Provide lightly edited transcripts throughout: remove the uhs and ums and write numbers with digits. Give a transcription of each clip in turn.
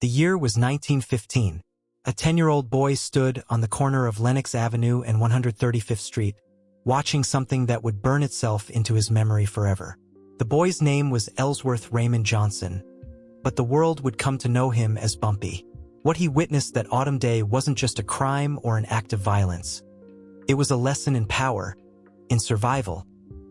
The year was 1915. A 10-year-old boy stood on the corner of Lenox Avenue and 135th Street, watching something that would burn itself into his memory forever. The boy's name was Ellsworth Raymond Johnson, but the world would come to know him as Bumpy. What he witnessed that autumn day wasn't just a crime or an act of violence. It was a lesson in power, in survival,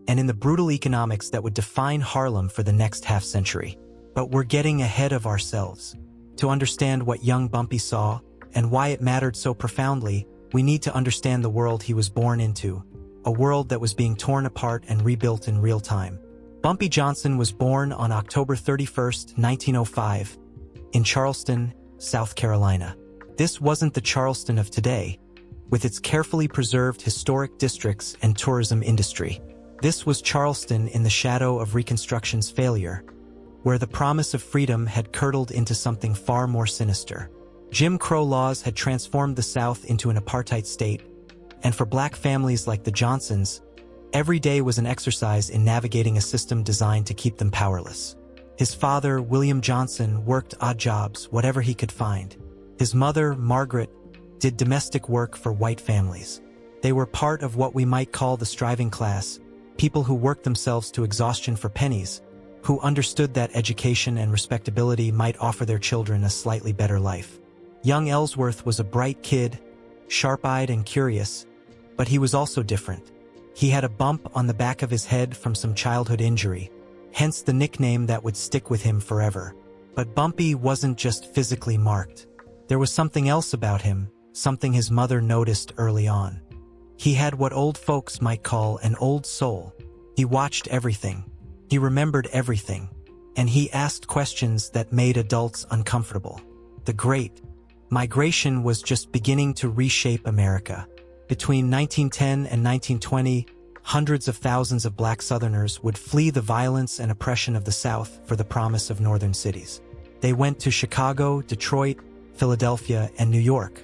and in the brutal economics that would define Harlem for the next half-century. But we're getting ahead of ourselves. To understand what young Bumpy saw and why it mattered so profoundly, we need to understand the world he was born into, a world that was being torn apart and rebuilt in real time. Bumpy Johnson was born on October 31, 1905, in Charleston, South Carolina. This wasn't the Charleston of today, with its carefully preserved historic districts and tourism industry. This was Charleston in the shadow of Reconstruction's failure, where the promise of freedom had curdled into something far more sinister. Jim Crow laws had transformed the South into an apartheid state, and for black families like the Johnsons, every day was an exercise in navigating a system designed to keep them powerless. His father, William Johnson, worked odd jobs, whatever he could find. His mother, Margaret, did domestic work for white families. They were part of what we might call the striving class, people who worked themselves to exhaustion for pennies, who understood that education and respectability might offer their children a slightly better life. Young Ellsworth was a bright kid, sharp-eyed and curious, but he was also different. He had a bump on the back of his head from some childhood injury, hence the nickname that would stick with him forever. But Bumpy wasn't just physically marked. There was something else about him, something his mother noticed early on. He had what old folks might call an old soul. He watched everything. He remembered everything. And he asked questions that made adults uncomfortable. The Great Migration was just beginning to reshape America. Between 1910 and 1920, hundreds of thousands of black Southerners would flee the violence and oppression of the South for the promise of northern cities. They went to Chicago, Detroit, Philadelphia, and New York.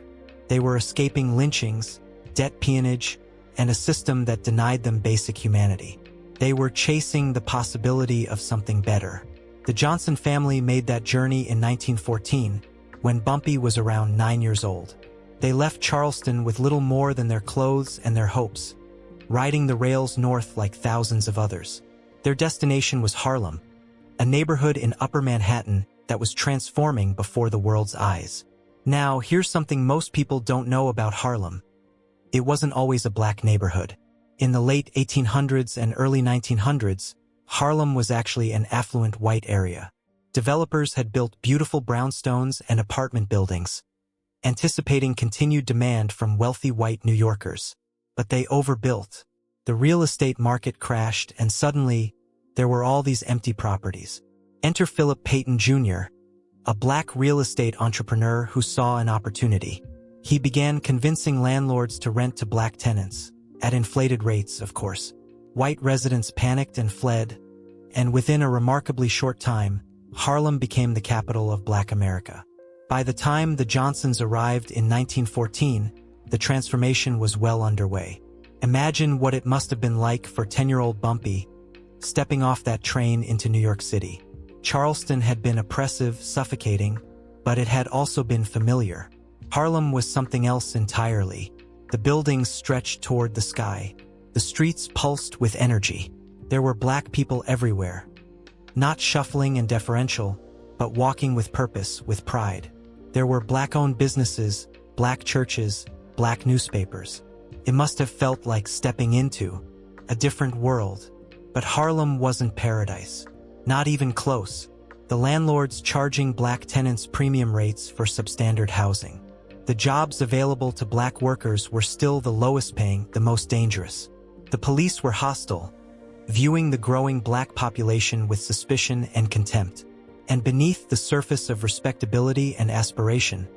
They were escaping lynchings, debt peonage, and a system that denied them basic humanity. They were chasing the possibility of something better. The Johnson family made that journey in 1914, when Bumpy was around 9 years old. They left Charleston with little more than their clothes and their hopes, riding the rails north like thousands of others. Their destination was Harlem, a neighborhood in Upper Manhattan that was transforming before the world's eyes. Now, here's something most people don't know about Harlem. It wasn't always a black neighborhood. In the late 1800s and early 1900s, Harlem was actually an affluent white area. Developers had built beautiful brownstones and apartment buildings, anticipating continued demand from wealthy white New Yorkers. But they overbuilt. The real estate market crashed, and suddenly, there were all these empty properties. Enter Philip Payton Jr., a black real estate entrepreneur who saw an opportunity. He began convincing landlords to rent to black tenants, at inflated rates, of course. White residents panicked and fled, and within a remarkably short time, Harlem became the capital of Black America. By the time the Johnsons arrived in 1914, the transformation was well underway. Imagine what it must have been like for 10-year-old Bumpy, stepping off that train into New York City. Charleston had been oppressive, suffocating, but it had also been familiar. Harlem was something else entirely. The buildings stretched toward the sky. The streets pulsed with energy. There were black people everywhere. Not shuffling and deferential, but walking with purpose, with pride. There were black-owned businesses, black churches, black newspapers. It must have felt like stepping into a different world. But Harlem wasn't paradise. Not even close. The landlords charging black tenants premium rates for substandard housing. The jobs available to black workers were still the lowest paying, the most dangerous. The police were hostile, viewing the growing black population with suspicion and contempt. And beneath the surface of respectability and aspiration,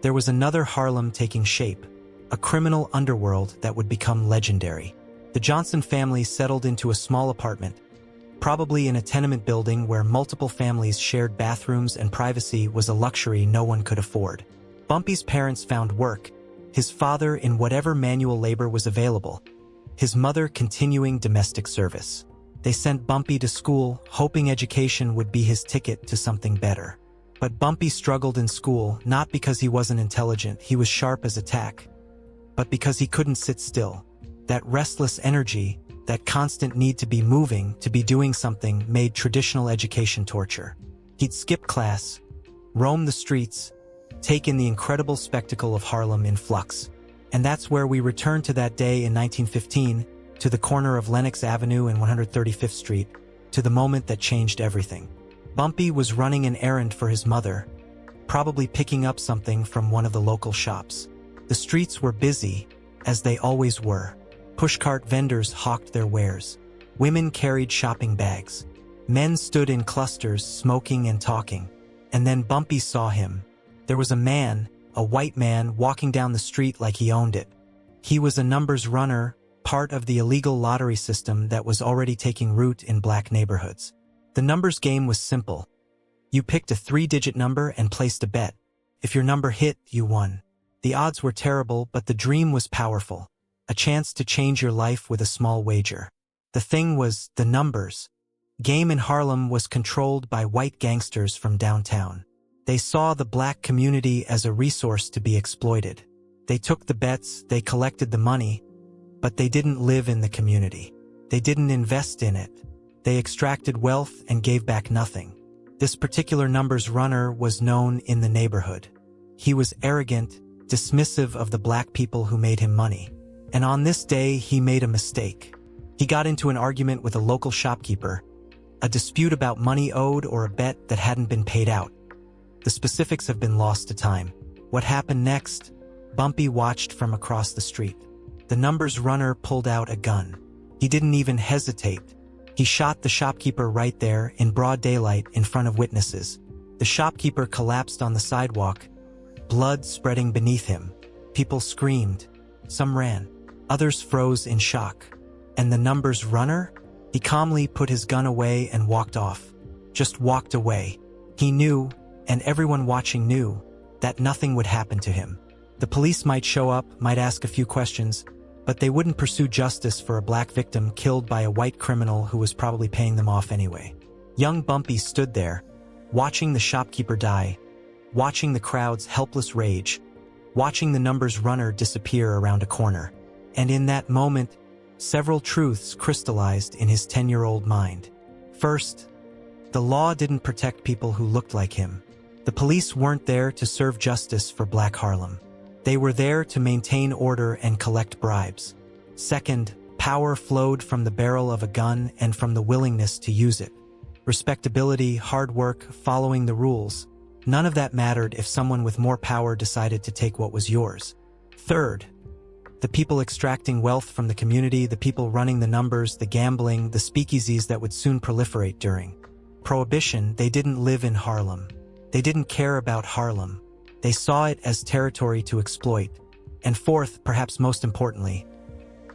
there was another Harlem taking shape, a criminal underworld that would become legendary. The Johnson family settled into a small apartment, probably in a tenement building where multiple families shared bathrooms and privacy was a luxury no one could afford. Bumpy's parents found work, his father in whatever manual labor was available, his mother continuing domestic service. They sent Bumpy to school, hoping education would be his ticket to something better. But Bumpy struggled in school, not because he wasn't intelligent, he was sharp as a tack, but because he couldn't sit still. That restless energy, that constant need to be moving, to be doing something, made traditional education torture. He'd skip class, roam the streets, take in the incredible spectacle of Harlem in flux. And that's where we return to that day in 1915, to the corner of Lenox Avenue and 135th Street, to the moment that changed everything. Bumpy was running an errand for his mother, probably picking up something from one of the local shops. The streets were busy, as they always were. Pushcart vendors hawked their wares. Women carried shopping bags. Men stood in clusters, smoking and talking. And then Bumpy saw him. There was a man, a white man, walking down the street like he owned it. He was a numbers runner, part of the illegal lottery system that was already taking root in black neighborhoods. The numbers game was simple. You picked a 3-digit number and placed a bet. If your number hit, you won. The odds were terrible, but the dream was powerful. A chance to change your life with a small wager. The thing was, the numbers. Game in Harlem was controlled by white gangsters from downtown. They saw the black community as a resource to be exploited. They took the bets, they collected the money, but they didn't live in the community. They didn't invest in it. They extracted wealth and gave back nothing. This particular numbers runner was known in the neighborhood. He was arrogant, dismissive of the black people who made him money. And on this day, he made a mistake. He got into an argument with a local shopkeeper, a dispute about money owed or a bet that hadn't been paid out. The specifics have been lost to time. What happened next? Bumpy watched from across the street. The numbers runner pulled out a gun. He didn't even hesitate. He shot the shopkeeper right there, in broad daylight, in front of witnesses. The shopkeeper collapsed on the sidewalk, blood spreading beneath him. People screamed. Some ran. Others froze in shock. And the numbers runner? He calmly put his gun away and walked off. Just walked away. He knew, and everyone watching knew, that nothing would happen to him. The police might show up, might ask a few questions, but they wouldn't pursue justice for a black victim killed by a white criminal who was probably paying them off anyway. Young Bumpy stood there, watching the shopkeeper die, watching the crowd's helpless rage, watching the numbers runner disappear around a corner. And in that moment, several truths crystallized in his 10-year-old mind. First, the law didn't protect people who looked like him. The police weren't there to serve justice for Black Harlem. They were there to maintain order and collect bribes. Second, power flowed from the barrel of a gun and from the willingness to use it. Respectability, hard work, following the rules. None of that mattered if someone with more power decided to take what was yours. Third, the people extracting wealth from the community, the people running the numbers, the gambling, the speakeasies that would soon proliferate during Prohibition, they didn't live in Harlem. They didn't care about Harlem. They saw it as territory to exploit. And fourth, perhaps most importantly,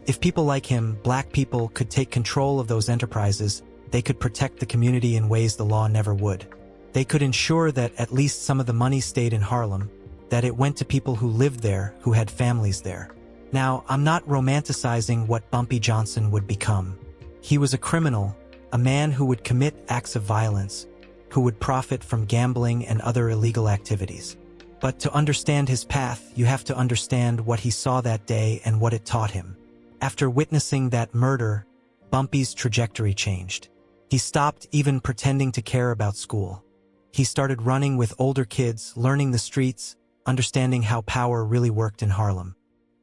if people like him, black people, could take control of those enterprises, they could protect the community in ways the law never would. They could ensure that at least some of the money stayed in Harlem, that it went to people who lived there, who had families there. Now, I'm not romanticizing what Bumpy Johnson would become. He was a criminal, a man who would commit acts of violence, who would profit from gambling and other illegal activities. But to understand his path, you have to understand what he saw that day and what it taught him. After witnessing that murder, Bumpy's trajectory changed. He stopped even pretending to care about school. He started running with older kids, learning the streets, understanding how power really worked in Harlem.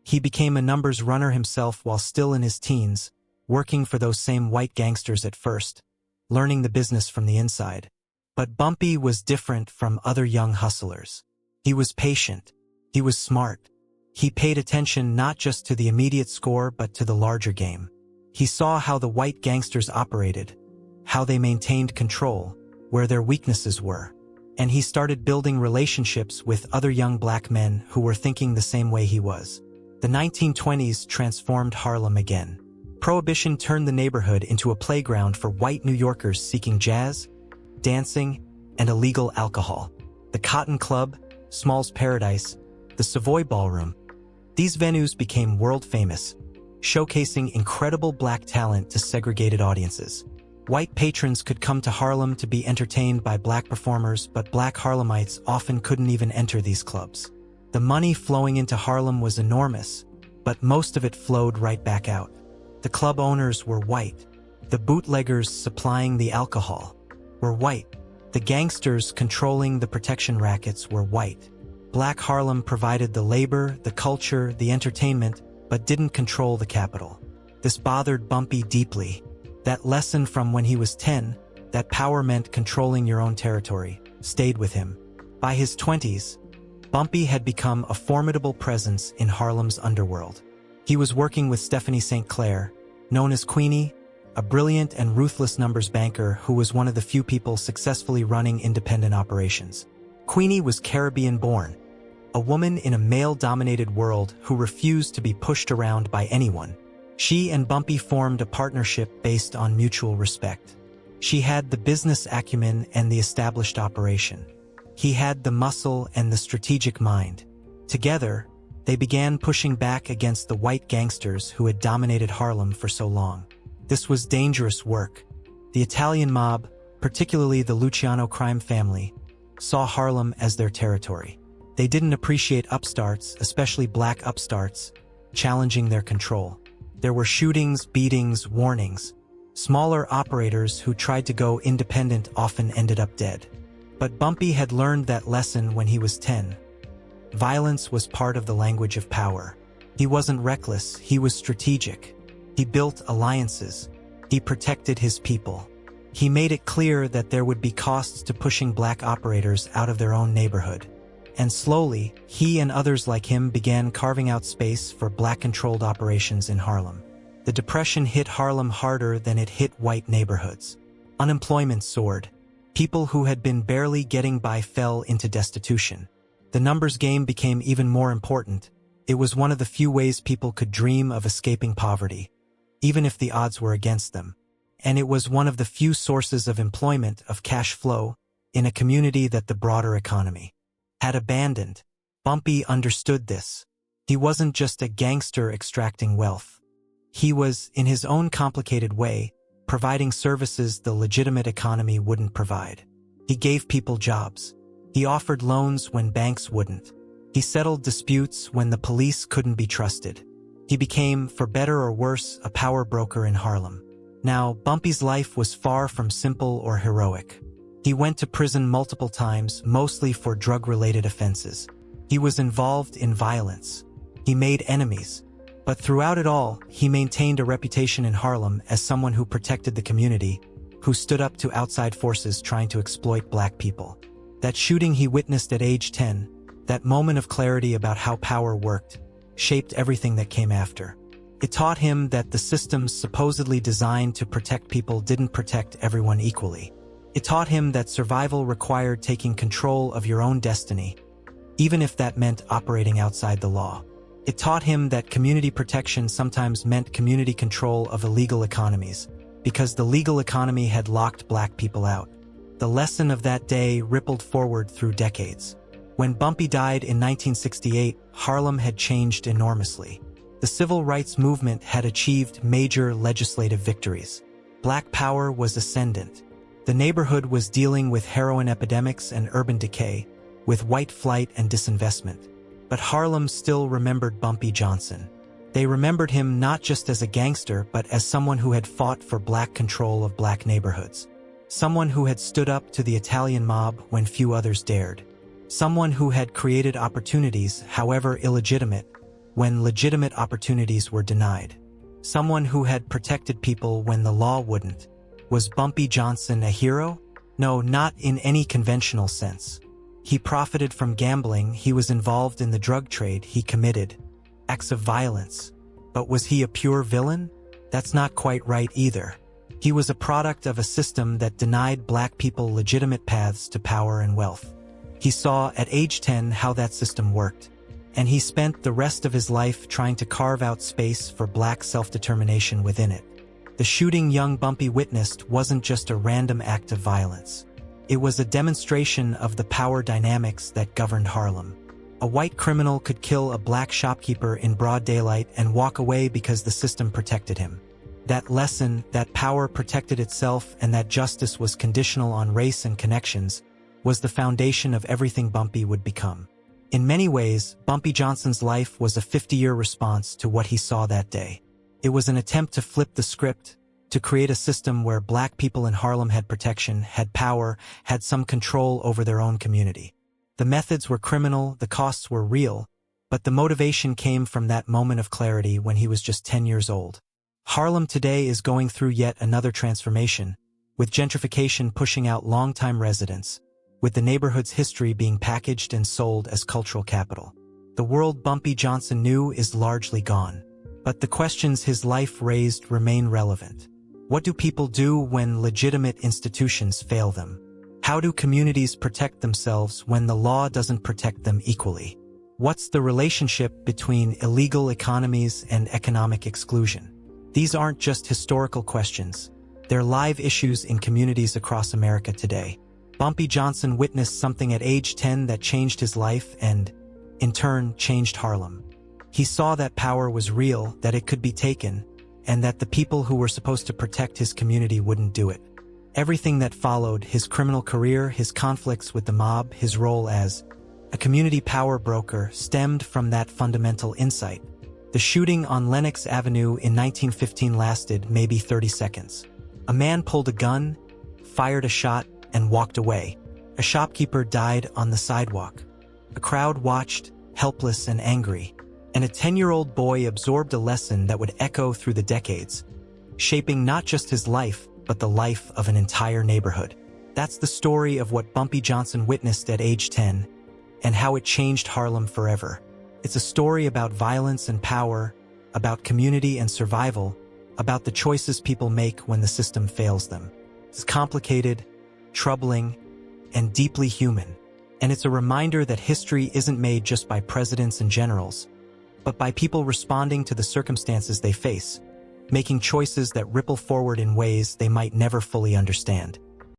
He became a numbers runner himself while still in his teens, working for those same white gangsters at first, learning the business from the inside. But Bumpy was different from other young hustlers. He was patient. He was smart. He paid attention not just to the immediate score but to the larger game. He saw how the white gangsters operated, how they maintained control, where their weaknesses were. And he started building relationships with other young black men who were thinking the same way he was. The 1920s transformed Harlem again. Prohibition turned the neighborhood into a playground for white New Yorkers seeking jazz, dancing, and illegal alcohol. The Cotton Club, Small's Paradise, the Savoy Ballroom. These venues became world famous, showcasing incredible black talent to segregated audiences. White patrons could come to Harlem to be entertained by black performers, but black Harlemites often couldn't even enter these clubs. The money flowing into Harlem was enormous, but most of it flowed right back out. The club owners were white. The bootleggers supplying the alcohol were white. The gangsters controlling the protection rackets were white. Black Harlem provided the labor, the culture, the entertainment, but didn't control the capital. This bothered Bumpy deeply. That lesson from when he was 10, that power meant controlling your own territory, stayed with him. By his 20s, Bumpy had become a formidable presence in Harlem's underworld. He was working with Stephanie St. Clair, known as Queenie, a brilliant and ruthless numbers banker who was one of the few people successfully running independent operations. Queenie was Caribbean-born, a woman in a male-dominated world who refused to be pushed around by anyone. She and Bumpy formed a partnership based on mutual respect. She had the business acumen and the established operation. He had the muscle and the strategic mind. Together, they began pushing back against the white gangsters who had dominated Harlem for so long. This was dangerous work. The Italian mob, particularly the Luciano crime family, saw Harlem as their territory. They didn't appreciate upstarts, especially black upstarts, challenging their control. There were shootings, beatings, warnings. Smaller operators who tried to go independent often ended up dead. But Bumpy had learned that lesson when he was 10. Violence was part of the language of power. He wasn't reckless, he was strategic. He built alliances. He protected his people. He made it clear that there would be costs to pushing black operators out of their own neighborhood. And slowly, he and others like him began carving out space for black-controlled operations in Harlem. The Depression hit Harlem harder than it hit white neighborhoods. Unemployment soared. People who had been barely getting by fell into destitution. The numbers game became even more important. It was one of the few ways people could dream of escaping poverty, even if the odds were against them. And it was one of the few sources of employment, of cash flow, in a community that the broader economy had abandoned. Bumpy understood this. He wasn't just a gangster extracting wealth. He was, in his own complicated way, providing services the legitimate economy wouldn't provide. He gave people jobs. He offered loans when banks wouldn't. He settled disputes when the police couldn't be trusted. He became, for better or worse, a power broker in Harlem. Now, Bumpy's life was far from simple or heroic. He went to prison multiple times, mostly for drug-related offenses. He was involved in violence. He made enemies. But throughout it all, he maintained a reputation in Harlem as someone who protected the community, who stood up to outside forces trying to exploit black people. That shooting he witnessed at age 10, that moment of clarity about how power worked, shaped everything that came after. It taught him that the systems supposedly designed to protect people didn't protect everyone equally. It taught him that survival required taking control of your own destiny, even if that meant operating outside the law. It taught him that community protection sometimes meant community control of illegal economies, because the legal economy had locked black people out. The lesson of that day rippled forward through decades. When Bumpy died in 1968, Harlem had changed enormously. The civil rights movement had achieved major legislative victories. Black power was ascendant. The neighborhood was dealing with heroin epidemics and urban decay, with white flight and disinvestment. But Harlem still remembered Bumpy Johnson. They remembered him not just as a gangster, but as someone who had fought for black control of black neighborhoods. Someone who had stood up to the Italian mob when few others dared. Someone who had created opportunities, however illegitimate, when legitimate opportunities were denied. Someone who had protected people when the law wouldn't. Was Bumpy Johnson a hero? No, not in any conventional sense. He profited from gambling, he was involved in the drug trade, he committed acts of violence. But was he a pure villain? That's not quite right either. He was a product of a system that denied black people legitimate paths to power and wealth. He saw at age 10 how that system worked, and he spent the rest of his life trying to carve out space for black self-determination within it. The shooting young Bumpy witnessed wasn't just a random act of violence. It was a demonstration of the power dynamics that governed Harlem. A white criminal could kill a black shopkeeper in broad daylight and walk away because the system protected him. That lesson, that power protected itself and that justice was conditional on race and connections, was the foundation of everything Bumpy would become. In many ways, Bumpy Johnson's life was a 50-year response to what he saw that day. It was an attempt to flip the script, to create a system where black people in Harlem had protection, had power, had some control over their own community. The methods were criminal, the costs were real, but the motivation came from that moment of clarity when he was just 10 years old. Harlem today is going through yet another transformation, with gentrification pushing out longtime residents, with the neighborhood's history being packaged and sold as cultural capital. The world Bumpy Johnson knew is largely gone, but the questions his life raised remain relevant. What do people do when legitimate institutions fail them? How do communities protect themselves when the law doesn't protect them equally? What's the relationship between illegal economies and economic exclusion? These aren't just historical questions. They're live issues in communities across America today. Bumpy Johnson witnessed something at age 10 that changed his life and, in turn, changed Harlem. He saw that power was real, that it could be taken, and that the people who were supposed to protect his community wouldn't do it. Everything that followed, his criminal career, his conflicts with the mob, his role as a community power broker, stemmed from that fundamental insight. The shooting on Lenox Avenue in 1915 lasted maybe 30 seconds. A man pulled a gun, fired a shot, and walked away. A shopkeeper died on the sidewalk. A crowd watched, helpless and angry. And a 10-year-old boy absorbed a lesson that would echo through the decades, shaping not just his life, but the life of an entire neighborhood. That's the story of what Bumpy Johnson witnessed at age 10, and how it changed Harlem forever. It's a story about violence and power, about community and survival, about the choices people make when the system fails them. It's complicated, troubling, and deeply human. And it's a reminder that history isn't made just by presidents and generals, but by people responding to the circumstances they face, making choices that ripple forward in ways they might never fully understand.